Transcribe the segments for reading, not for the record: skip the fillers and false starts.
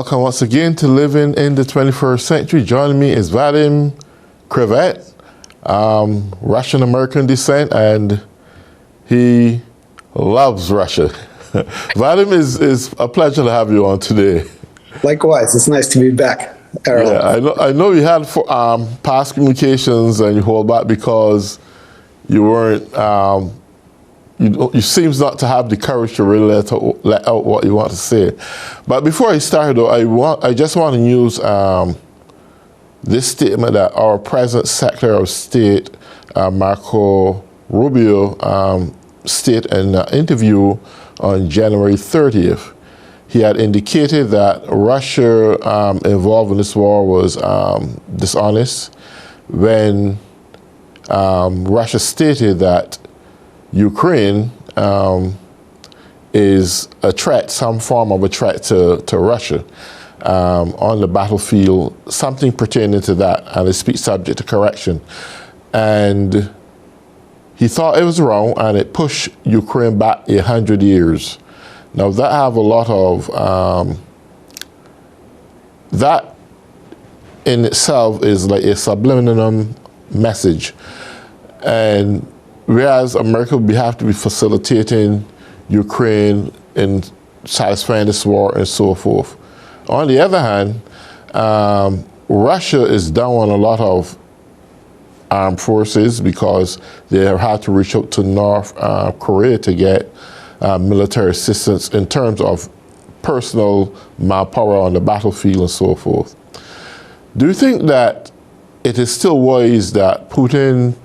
welcome once again to Living in the 21st Century. Joining me is Vadim Krivet, Russian-American descent, and he loves Russia. Vadim, is a pleasure to have you on today. Likewise, it's nice to be back, Errol. Yeah, I know you had past communications and you hold back because you weren't, you seems not to have the courage to really let out what you want to say. But before I start, though, I just want to use this statement that our present Secretary of State, Marco Rubio, stated in an interview on January 30th. He had indicated that Russia involved in this war was dishonest when Russia stated that Ukraine is a threat, some form of a threat to Russia on the battlefield, something pertaining to that, and it's subject to correction. And he thought it was wrong, and it pushed Ukraine back 100 years. Now that have a lot of, that in itself is like a subliminal message. And whereas America would have to be facilitating Ukraine in satisfying this war and so forth. On the other hand, Russia is down on a lot of armed forces because they have had to reach out to North Korea to get military assistance in terms of personal manpower on the battlefield and so forth. Do you think that it is still wise that Putin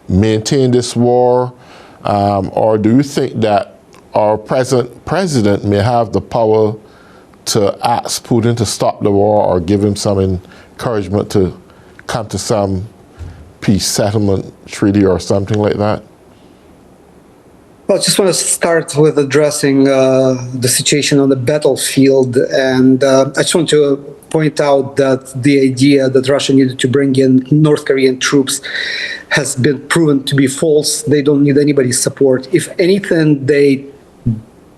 maintain this war, or do you think that our present president may have the power to ask Putin to stop the war or give him some encouragement to come to some peace settlement treaty or something like that? Well, I just want to start with addressing the situation on the battlefield, and I just want to point out that the idea that Russia needed to bring in North Korean troops has been proven to be false. They don't need anybody's support. If anything, they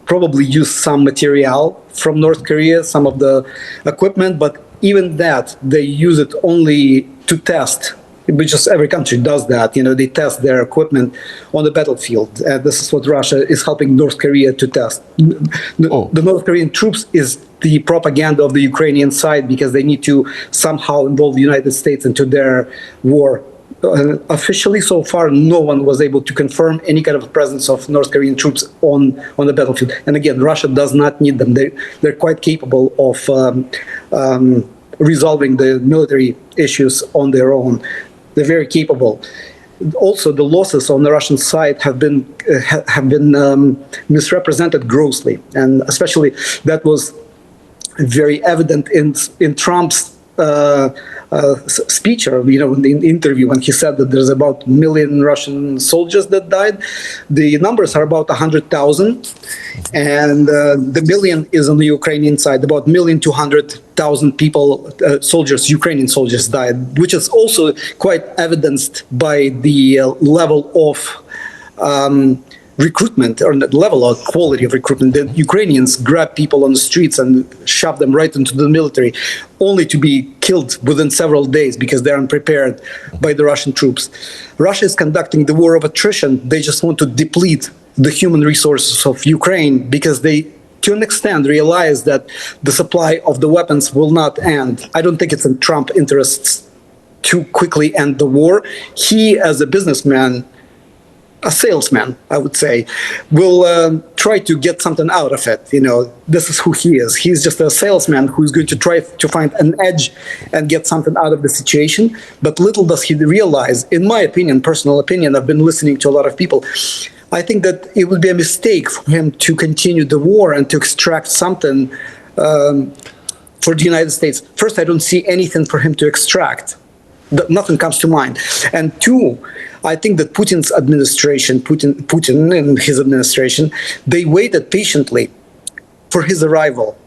probably use some material from North Korea, some of the equipment, but even that, they use it only to test. Because every country does that, they test their equipment on the battlefield. And this is what Russia is helping North Korea to test. The North Korean troops is the propaganda of the Ukrainian side because they need to somehow involve the United States into their war. Officially, so far, no one was able to confirm any kind of presence of North Korean troops on the battlefield. And again, Russia does not need them. They're quite capable of resolving the military issues on their own. They're very capable. Also, the losses on the Russian side have been misrepresented grossly, and especially that was very evident in Trump's speech, or in the interview when he said that there's about 1 million Russian soldiers that died. The numbers are about 100,000, and the million is on the Ukrainian side. About 1,200,000 people, Ukrainian soldiers died, which is also quite evidenced by the level of recruitment, or the level of quality of recruitment. The Ukrainians grab people on the streets and shove them right into the military, only to be killed within several days because they're unprepared by the Russian troops. Russia is conducting the war of attrition. They just want to deplete the human resources of Ukraine because they, to an extent, realize that the supply of the weapons will not end. I don't think it's in Trump's interests to quickly end the war. He, as a businessman, a salesman, I would say, will try to get something out of it. This is who he is. He's just a salesman who's going to try to find an edge and get something out of the situation. But little does he realize, in my opinion, personal opinion, I've been listening to a lot of people, I think that it would be a mistake for him to continue the war and to extract something for the United States. First, I don't see anything for him to extract. Nothing comes to mind. And two, I think that Putin's administration, Putin and his administration, they waited patiently for his arrival,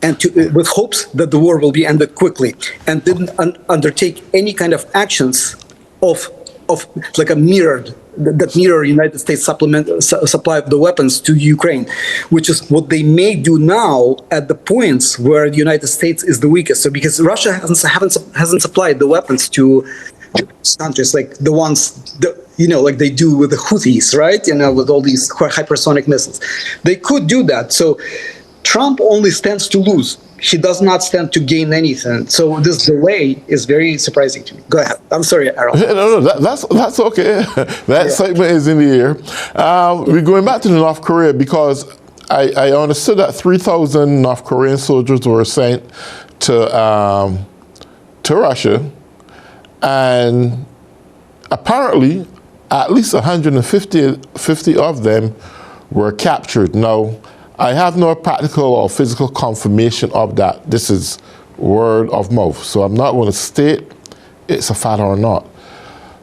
and with hopes that the war will be ended quickly, and didn't undertake any kind of actions of like a mirrored that mirror United States supply of the weapons to Ukraine, which is what they may do now at the points where the United States is the weakest. So because Russia hasn't supplied the weapons to countries like the ones like they do with the Houthis, right? With all these hypersonic missiles, they could do that. So Trump only stands to lose. He does not stand to gain anything. So this delay is very surprising to me. Go ahead. I'm sorry, Aaron. No, that's okay. That segment is in the air. We're going back to North Korea because I understood that 3,000 North Korean soldiers were sent to Russia, and apparently at least 150 of them were captured. Now, I have no practical or physical confirmation of that. This is word of mouth. So I'm not going to state it's a fact or not.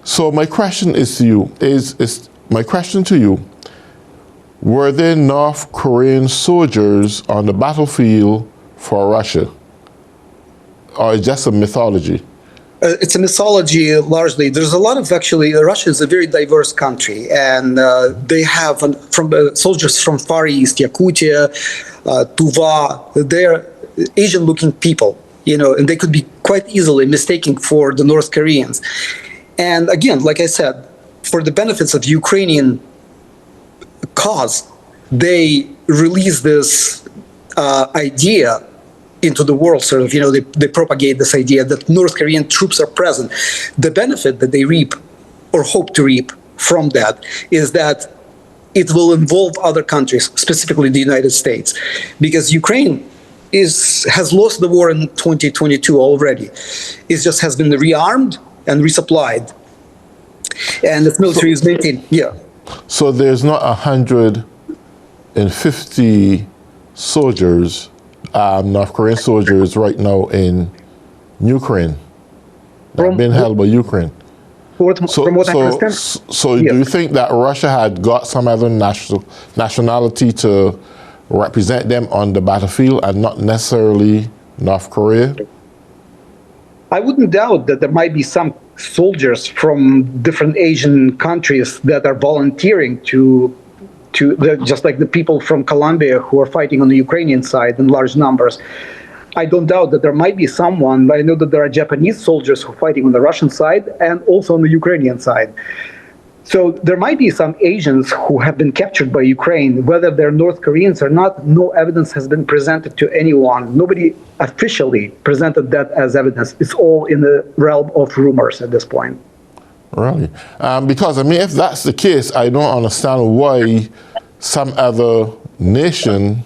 So my question is to you, were there North Korean soldiers on the battlefield for Russia? Or is just a mythology? It's a mythology largely. There's a lot of Russia is a very diverse country, and they have soldiers from Far East, Yakutia, Tuva. They're Asian-looking people, and they could be quite easily mistaken for the North Koreans. And again, like I said, for the benefits of Ukrainian cause, they release this idea into the world, sort of, they propagate this idea that North Korean troops are present. The benefit that they reap or hope to reap from that is that it will involve other countries, specifically the United States, because Ukraine has lost the war in 2022 already. It just has been rearmed and resupplied, and its military is maintained. Yeah. So there's not 150 soldiers, North Korean soldiers right now in Ukraine, being held by Ukraine. From what I understand. So do you think that Russia had got some other nationality to represent them on the battlefield and not necessarily North Korea? I wouldn't doubt that there might be some soldiers from different Asian countries that are volunteering just like the people from Colombia who are fighting on the Ukrainian side in large numbers. I don't doubt that there might be someone, but I know that there are Japanese soldiers who are fighting on the Russian side and also on the Ukrainian side. So there might be some Asians who have been captured by Ukraine, whether they're North Koreans or not. No evidence has been presented to anyone. Nobody officially presented that as evidence. It's all in the realm of rumors at this point. Really? Because, if that's the case, I don't understand why some other nation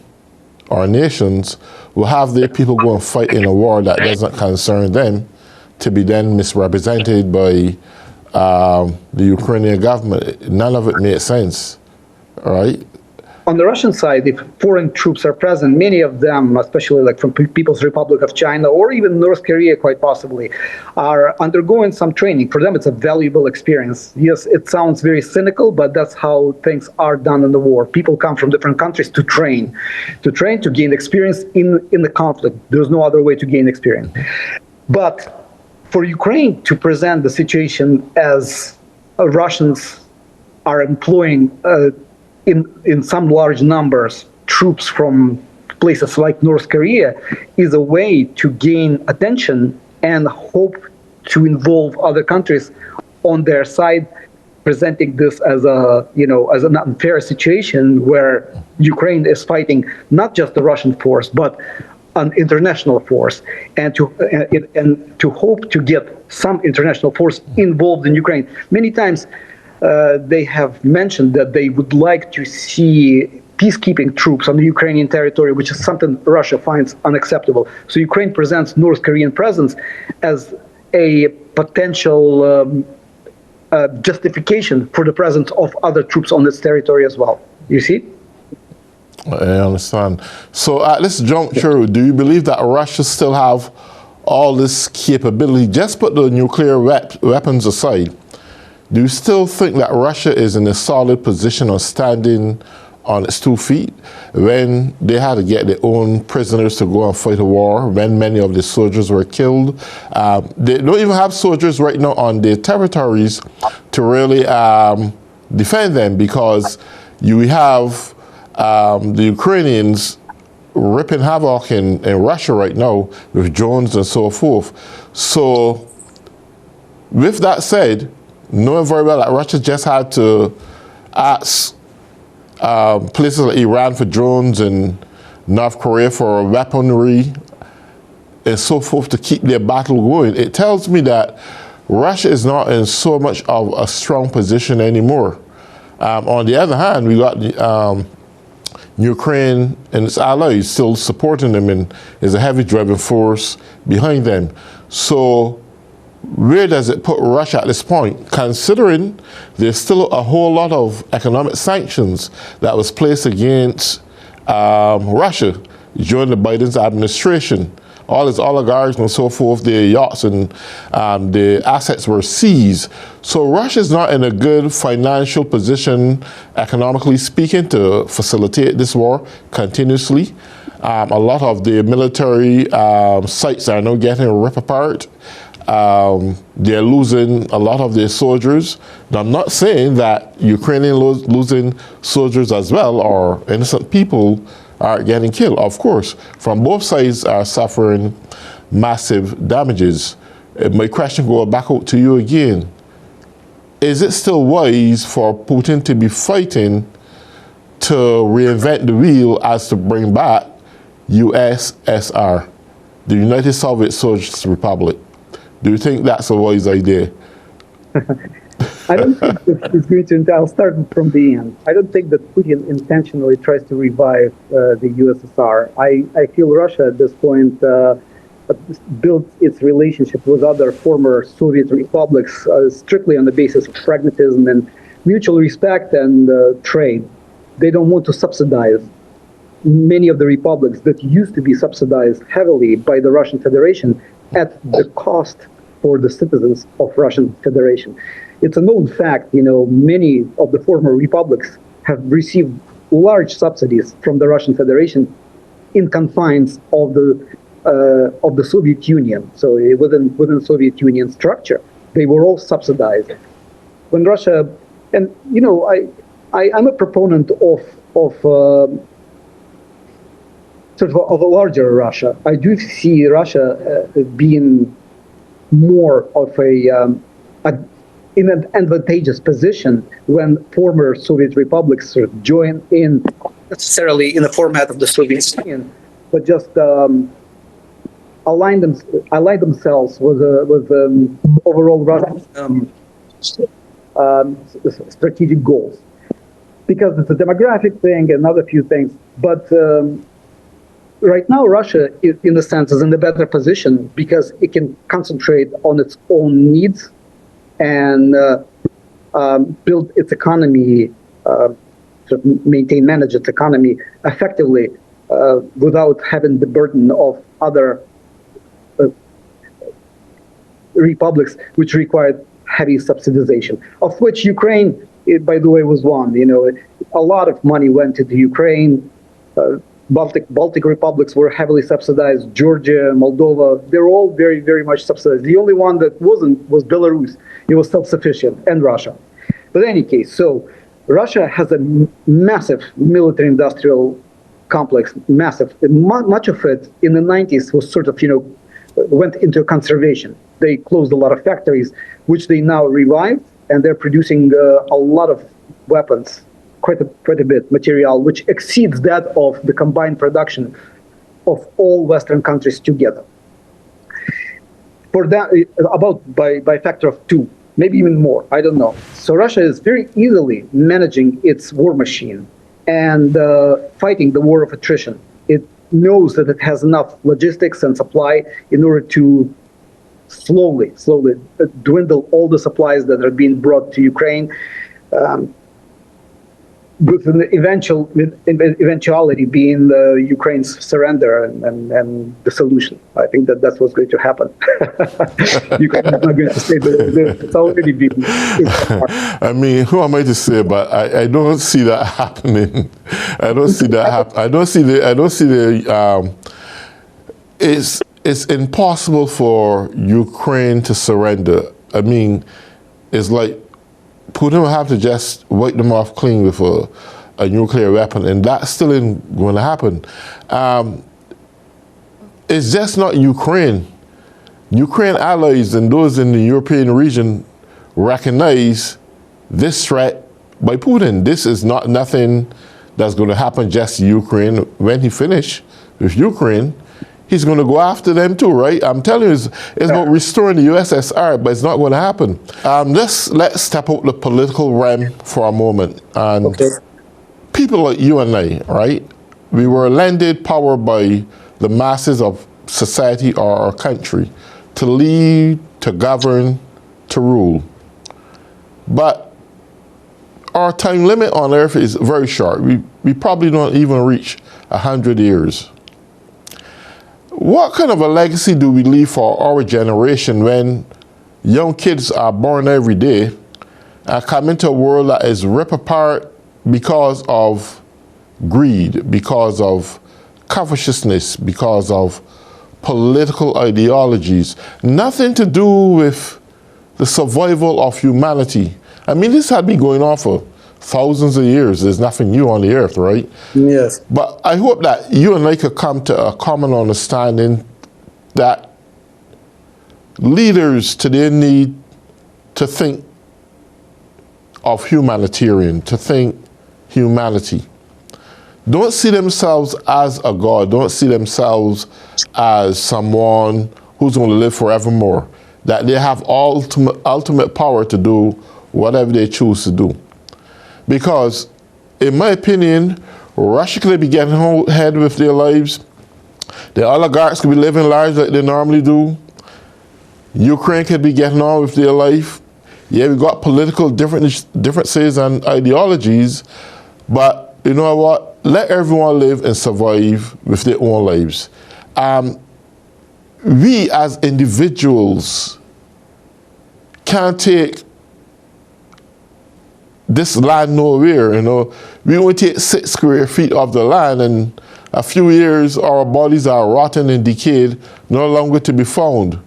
or nations will have their people go and fight in a war that doesn't concern them to be then misrepresented by the Ukrainian government. None of it makes sense, right? On the Russian side, if foreign troops are present, many of them, especially like from People's Republic of China or even North Korea, quite possibly, are undergoing some training. For them, it's a valuable experience. Yes, it sounds very cynical, but that's how things are done in the war. People come from different countries to train, to gain experience in the conflict. There's no other way to gain experience. But for Ukraine to present the situation as Russians are employing in some large numbers troops from places like North Korea is a way to gain attention and hope to involve other countries on their side, presenting this as as an unfair situation where Ukraine is fighting not just the Russian force but an international force, and to hope to get some international force involved in Ukraine. Many times they have mentioned that they would like to see peacekeeping troops on the Ukrainian territory, which is something Russia finds unacceptable. So Ukraine presents North Korean presence as a potential justification for the presence of other troops on its territory as well. You see? I understand. So at this juncture, do you believe that Russia still have all this capability? Just put the nuclear weapons aside. Do you still think that Russia is in a solid position of standing on its 2 feet when they had to get their own prisoners to go and fight a war, when many of the soldiers were killed? They don't even have soldiers right now on their territories to really defend them, because you have the Ukrainians ripping havoc in Russia right now with drones and so forth. So with that said, knowing very well that Russia just had to ask places like Iran for drones and North Korea for weaponry and so forth to keep their battle going, it tells me that Russia is not in so much of a strong position anymore. On the other hand, we got Ukraine and its allies still supporting them, and is a heavy driving force behind them. So where does it put Russia at this point, considering there's still a whole lot of economic sanctions that was placed against Russia during the Biden's administration? All his oligarchs and so forth, their yachts and the assets were seized. So Russia's not in a good financial position, economically speaking, to facilitate this war continuously. A lot of the military sites are now getting ripped apart. They're losing a lot of their soldiers. Now, I'm not saying that Ukrainian losing soldiers as well, or innocent people are getting killed. Of course, from both sides are suffering massive damages. My question goes back out to you again. Is it still wise for Putin to be fighting to reinvent the wheel as to bring back USSR, the United Soviet Socialist Republic? Do you think that's a wise idea? I don't think that it's going to, I'll start from the end. I don't think that Putin intentionally tries to revive the USSR. I feel Russia at this point built its relationship with other former Soviet republics strictly on the basis of pragmatism and mutual respect and trade. They don't want to subsidize many of the republics that used to be subsidized heavily by the Russian Federation at the cost for the citizens of Russian Federation. It's a known fact, many of the former republics have received large subsidies from the Russian Federation in confines of the Soviet Union. So within Soviet Union structure, they were all subsidized. When Russia, and I'm a proponent of sort of a larger Russia. I do see Russia being more of in an advantageous position when former Soviet republics sort of join in, necessarily in the format of the Soviet Union, but just align themselves with overall Russian strategic goals. Because it's a demographic thing and other few things, but right now, Russia, in a sense, is in a better position because it can concentrate on its own needs and build its economy, manage its economy effectively without having the burden of other republics which required heavy subsidization, of which Ukraine, by the way, was one. A lot of money went into Ukraine. Baltic republics were heavily subsidized. Georgia, Moldova, they're all very, very much subsidized. The only one that wasn't was Belarus. It was self-sufficient, and Russia. But in any case, so Russia has a massive military-industrial complex, massive. Much of it in the 90s was sort of, went into conservation. They closed a lot of factories, which they now revived, and they're producing a lot of weapons. Quite a bit material, which exceeds that of the combined production of all Western countries together. For that, about by factor of 2, maybe even more, I don't know. So Russia is very easily managing its war machine and fighting the war of attrition. It knows that it has enough logistics and supply in order to slowly dwindle all the supplies that are being brought to Ukraine. With an eventuality being Ukraine's surrender and the solution. I think that's what's going to happen. Ukraine is not going to say that it's already been. I mean, who am I to say? But I don't see that happening. I don't see that happen. I don't see the. It's impossible for Ukraine to surrender. I mean, it's like Putin will have to just wipe them off clean with a nuclear weapon, and that's still isn't going to happen. It's just not Ukraine. Ukraine allies and those in the European region recognize this threat by Putin. This is not nothing that's going to happen just to Ukraine. When he finishes with Ukraine, he's going to go after them too, right? I'm telling you, it's about restoring the USSR, but it's not going to happen. Let's step out the political realm for a moment. And Okay. people like you and I, right? We were lended power by the masses of society or our country to lead, to govern, to rule. But our time limit on earth is very short. We probably don't even reach 100 years. What kind of a legacy do we leave for our generation when young kids are born every day and come into a world that is ripped apart because of greed, because of covetousness, because of political ideologies? Nothing to do with the survival of humanity. I mean, this had been going on for thousands of years. There's nothing new on the earth, right? Yes. But I hope that you and I could come to a common understanding that leaders today need to think of humanitarian, to think humanity. Don't see themselves as a god. Don't see themselves as someone who's going to live forevermore. That they have ultimate power to do whatever they choose to do. Because, in my opinion, Russia could be getting ahead with their lives. The oligarchs could be living lives like they normally do. Ukraine could be getting on with their life. Yeah, we got political differences and ideologies, but you know what? Let everyone live and survive with their own lives. We as individuals can't take this land nowhere, you know. We only take 6 square feet of the land, and a few years our bodies are rotten and decayed, no longer to be found.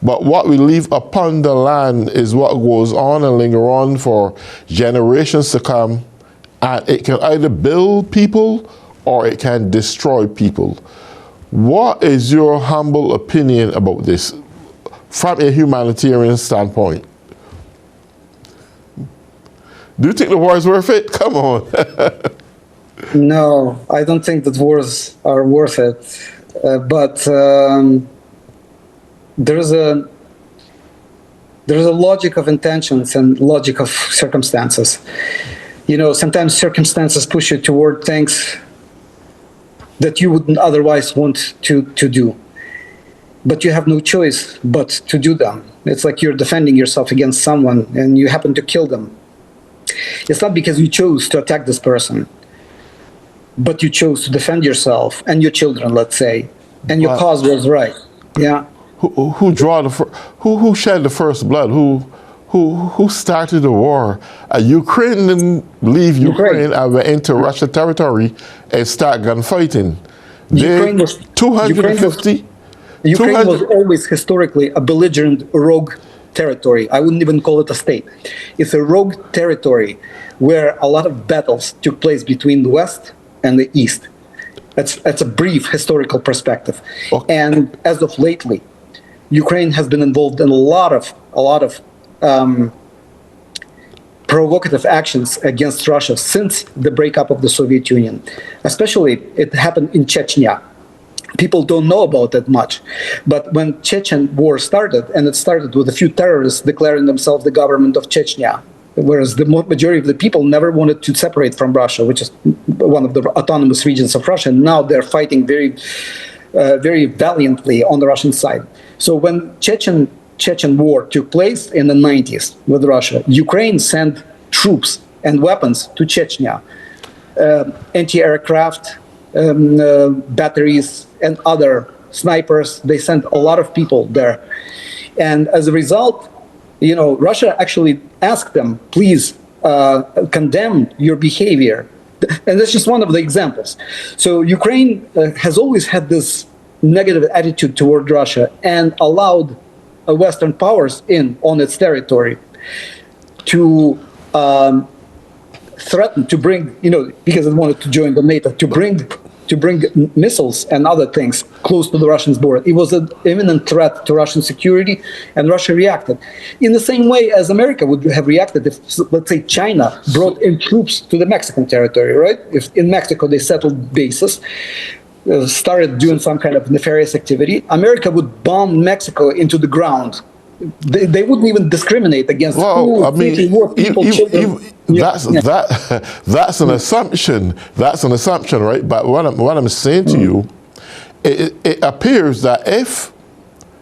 But what we leave upon the land is what goes on and linger on for generations to come, and it can either build people or it can destroy people. What is your humble opinion about this from a humanitarian standpoint? Do you think the war is worth it? Come on. No, I don't think that wars are worth it. But there is a logic of intentions and logic of circumstances. You know, sometimes circumstances push you toward things that you wouldn't otherwise want to do. But you have no choice but to do them. It's like you're defending yourself against someone and you happen to kill them. It's not because you chose to attack this person, but you chose to defend yourself and your children, let's say, and your cause was right. Yeah. Who shed the first blood? Who started the war? Ukraine didn't leave Ukraine and went into Russian territory and start gunfighting. Ukraine was 250. Ukraine was always historically a belligerent rogue territory. I wouldn't even call it a state. It's a rogue territory where a lot of battles took place between the West and the East. That's a brief historical perspective. Okay. And as of lately, Ukraine has been involved in a lot of provocative actions against Russia since the breakup of the Soviet Union. Especially, it happened in Chechnya. People don't know about it much, but when Chechen war started, and it started with a few terrorists declaring themselves the government of Chechnya, whereas the majority of the people never wanted to separate from Russia, which is one of the autonomous regions of Russia. And now they're fighting very valiantly on the Russian side. So when Chechen war took place in the 90s with Russia, Ukraine sent troops and weapons to Chechnya, anti-aircraft batteries and other snipers. They sent a lot of people there. And as a result, you know, Russia actually asked them, please condemn your behavior. And that's just one of the examples. So Ukraine has always had this negative attitude toward Russia and allowed Western powers in on its territory to threatened to bring, because it wanted to join the NATO, to bring missiles and other things close to the Russian border. It was an imminent threat to Russian security, and Russia reacted. In the same way as America would have reacted if, let's say, China brought in troops to the Mexican territory, right? If in Mexico they settled bases, started doing some kind of nefarious activity, America would bomb Mexico into the ground. They wouldn't even discriminate against children. That's an assumption. That's an assumption, right? But what I'm saying to you, it appears that if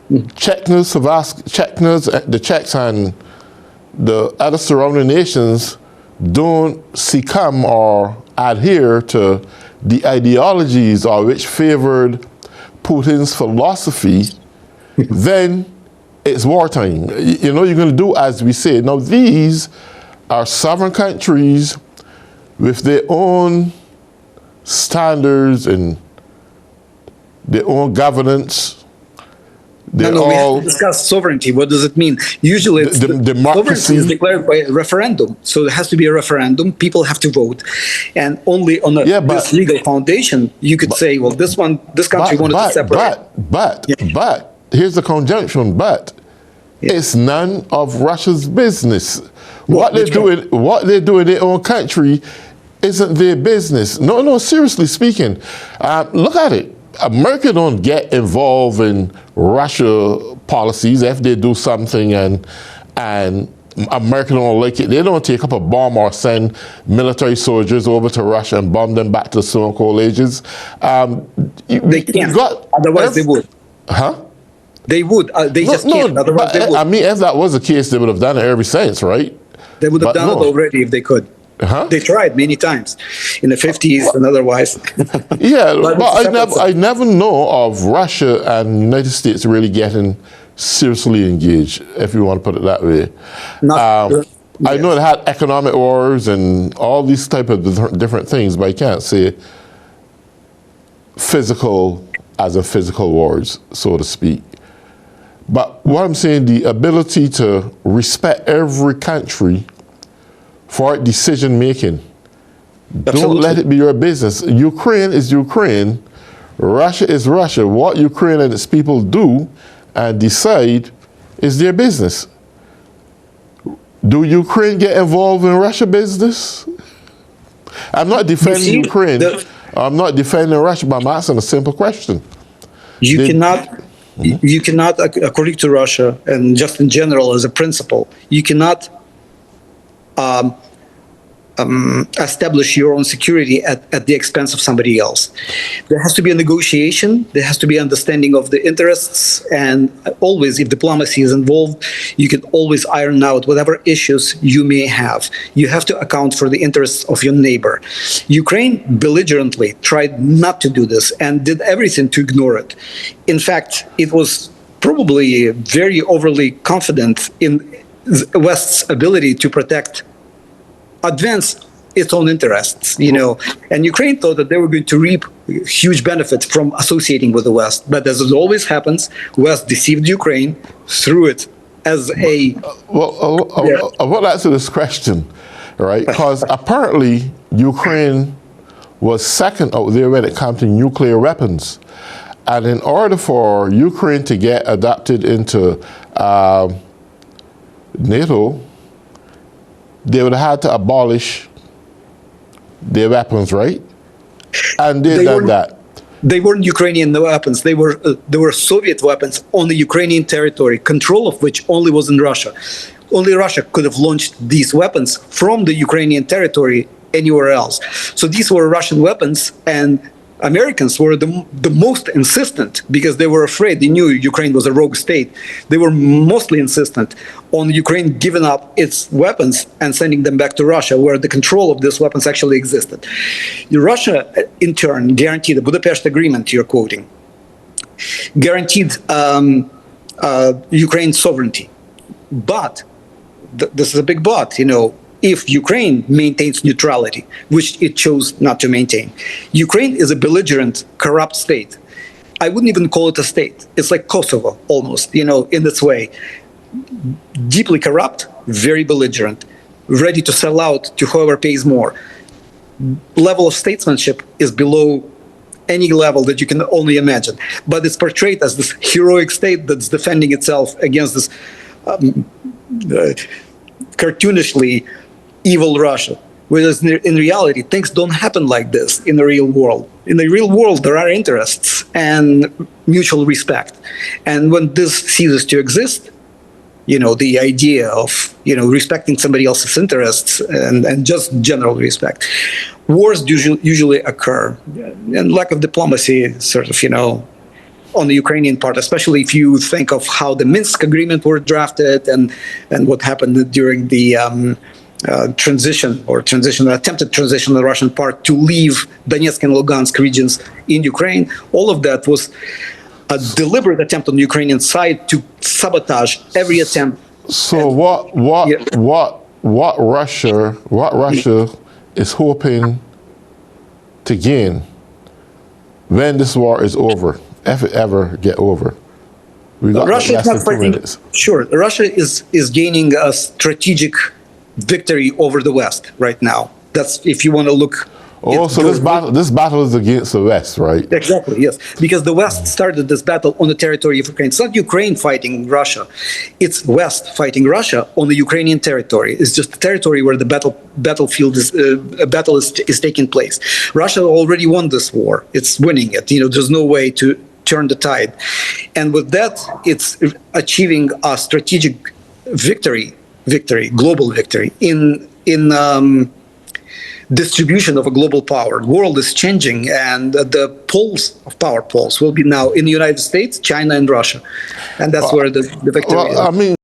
Chechnya, the Czechs and the other surrounding nations don't succumb or adhere to the ideologies or which favored Putin's philosophy, then it's wartime. You're going to do as we say. Now, these are sovereign countries with their own standards and their own governance. We have to discuss sovereignty. What does it mean? Usually, sovereignty is declared by a referendum. So there has to be a referendum. People have to vote, and only on this legal foundation you could say, well, this country wanted to separate. But here's the conjunction. But it's none of Russia's business. What they do in their own country isn't their business. No, seriously speaking, look at it. America don't get involved in Russia policies if they do something and America don't like it. They don't take up a bomb or send military soldiers over to Russia and bomb them back to the Stone Cold Ages. They can't. Otherwise, they would. Huh? They would. They just can't. Otherwise, they would. I mean, if that was the case, they would have done it ever since, right? They would have done it already if they could. They tried many times in the 50s and otherwise. Yeah, but I never know of Russia and United States really getting seriously engaged, if you want to put it that way. I know it had economic wars and all these type of different things, but I can't say physical as in physical wars, so to speak. But what I'm saying, the ability to respect every country for decision making. Absolutely. Don't let it be your business. Ukraine is Ukraine. Russia is Russia. What Ukraine and its people do and decide is their business. Do Ukraine get involved in Russia business? I'm not defending Ukraine. I'm not defending Russia, but I'm asking a simple question. You cannot, according to Russia, and just in general as a principle, you cannot establish your own security at the expense of somebody else. There has to be a negotiation. There has to be understanding of the interests. And always, if diplomacy is involved, you can always iron out whatever issues you may have. You have to account for the interests of your neighbor. Ukraine belligerently tried not to do this and did everything to ignore it. In fact, it was probably very overly confident in the West's ability to advance its own interests, and Ukraine thought that they were going to reap huge benefits from associating with the West. But as it always happens, West deceived Ukraine, threw it as a... I want to answer this question, right? Because apparently Ukraine was second out there when it comes to nuclear weapons. And in order for Ukraine to get adopted into NATO, they would have had to abolish their weapons, right? And they done that. They weren't Ukrainian weapons. They were Soviet weapons on the Ukrainian territory, control of which only was in Russia. Only Russia could have launched these weapons from the Ukrainian territory anywhere else. So these were Russian weapons, and Americans were the most insistent because they were afraid. They knew Ukraine was a rogue state. They were mostly insistent on Ukraine giving up its weapons and sending them back to Russia, where the control of these weapons actually existed. Russia, in turn, guaranteed the Budapest Agreement you're quoting, guaranteed Ukraine's sovereignty. But this is a big but, if Ukraine maintains neutrality, which it chose not to maintain. Ukraine is a belligerent, corrupt state. I wouldn't even call it a state. It's like Kosovo, almost, in its way. Deeply corrupt, very belligerent. ready to sell out to whoever pays more. Level of statesmanship is below any level that you can only imagine. But it's portrayed as this heroic state that's defending itself against this cartoonishly evil Russia. Whereas in reality, things don't happen like this in the real world. In the real world, there are interests and mutual respect. And when this ceases to exist, the idea of, respecting somebody else's interests and just general respect, wars usually occur. And lack of diplomacy, sort of, on the Ukrainian part, especially if you think of how the Minsk agreement were drafted and what happened during the attempted transition on the Russian part to leave Donetsk and Lugansk regions in Ukraine. All of that was a deliberate attempt on the Ukrainian side to sabotage every attempt. So what Russia is hoping to gain when this war is over, if it ever get over? We got Russia less is than not 2 fighting. minutes. Sure, Russia is gaining a strategic victory over the West right now. That's if you want to look. Oh, so this battle is against the West, right? Exactly, yes. Because the West started this battle on the territory of Ukraine. It's not Ukraine fighting Russia. It's West fighting Russia on the Ukrainian territory. It's just the territory where the battle is taking place. Russia already won this war. It's winning it. There's no way to turn the tide. And with that, it's achieving a strategic victory, global victory in distribution of a global power. The world is changing, and the power poles will be now in the United States, China, and Russia, and that's where the victory is. I mean,